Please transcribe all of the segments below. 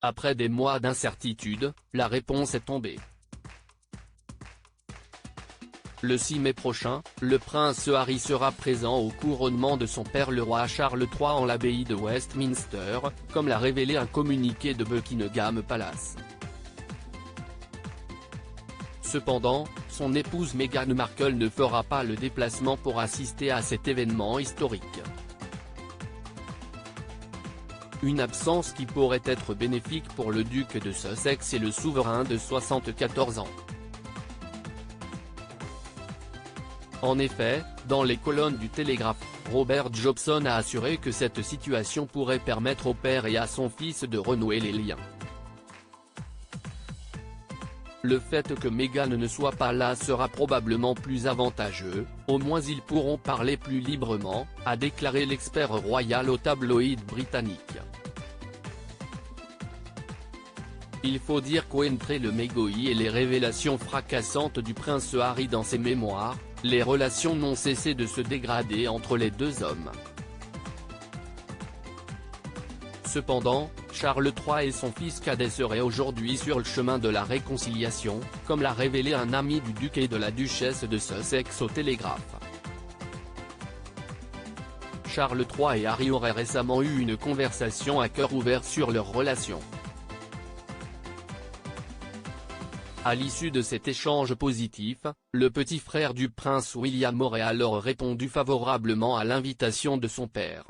Après des mois d'incertitude, la réponse est tombée. Le 6 mai prochain, le prince Harry sera présent au couronnement de son père le roi Charles III en l'abbaye de Westminster, comme l'a révélé un communiqué de Buckingham Palace. Cependant, son épouse Meghan Markle ne fera pas le déplacement pour assister à cet événement historique. Une absence qui pourrait être bénéfique pour le duc de Sussex et le souverain de 74 ans. En effet, dans les colonnes du Télégraphe, Robert Jobson a assuré que cette situation pourrait permettre au père et à son fils de renouer les liens. Le fait que Meghan ne soit pas là sera probablement plus avantageux, au moins ils pourront parler plus librement, a déclaré l'expert royal au tabloïd britannique. Il faut dire qu'entre le mégoï et les révélations fracassantes du prince Harry dans ses mémoires, les relations n'ont cessé de se dégrader entre les deux hommes. Cependant, Charles III et son fils cadet seraient aujourd'hui sur le chemin de la réconciliation, comme l'a révélé un ami du duc et de la duchesse de Sussex au Télégraphe. Charles III et Harry auraient récemment eu une conversation à cœur ouvert sur leur relation. À l'issue de cet échange positif, le petit frère du prince William aurait alors répondu favorablement à l'invitation de son père.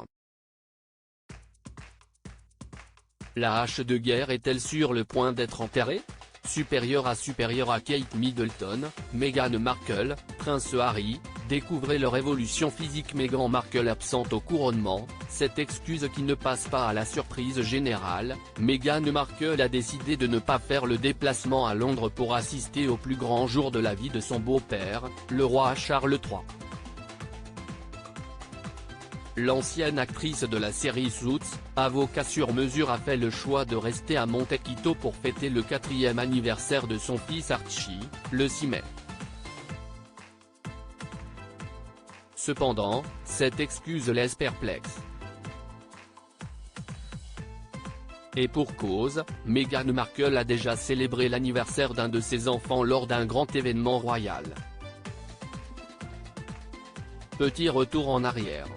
La hache de guerre est-elle sur le point d'être enterrée ? Supérieur à Kate Middleton, Meghan Markle, prince Harry, découvrez leur évolution physique. Meghan Markle absente au couronnement, cette excuse qui ne passe pas à la surprise générale. Meghan Markle a décidé de ne pas faire le déplacement à Londres pour assister au plus grand jour de la vie de son beau-père, le roi Charles III. L'ancienne actrice de la série Suits, avocat sur mesure, a fait le choix de rester à Montecchito pour fêter le 4e anniversaire de son fils Archie, le 6 mai. Cependant, cette excuse laisse perplexe. Et pour cause, Meghan Markle a déjà célébré l'anniversaire d'un de ses enfants lors d'un grand événement royal. Petit retour en arrière.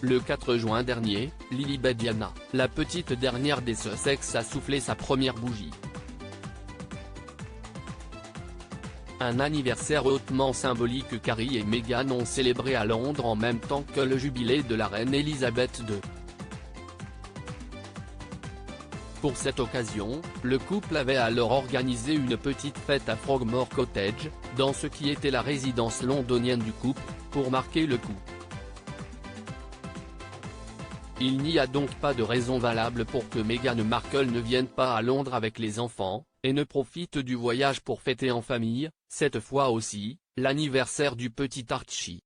Le 4 juin dernier, Lilibet Diana, la petite dernière des Sussex, a soufflé sa première bougie. Un anniversaire hautement symbolique qu'Harry et Meghan ont célébré à Londres en même temps que le jubilé de la reine Elisabeth II. Pour cette occasion, le couple avait alors organisé une petite fête à Frogmore Cottage, dans ce qui était la résidence londonienne du couple, pour marquer le coup. Il n'y a donc pas de raison valable pour que Meghan Markle ne vienne pas à Londres avec les enfants, et ne profite du voyage pour fêter en famille, cette fois aussi, l'anniversaire du petit Archie.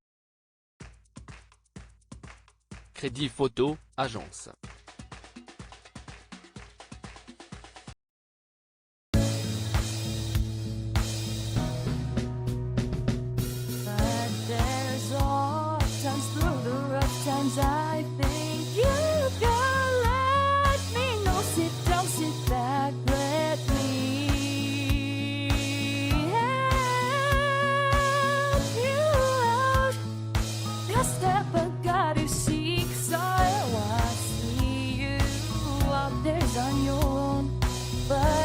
Crédit photo, agence. I think you can let me know. Sit down, sit back, let me help you out. Just step got to seek, so I see you out there on your own, but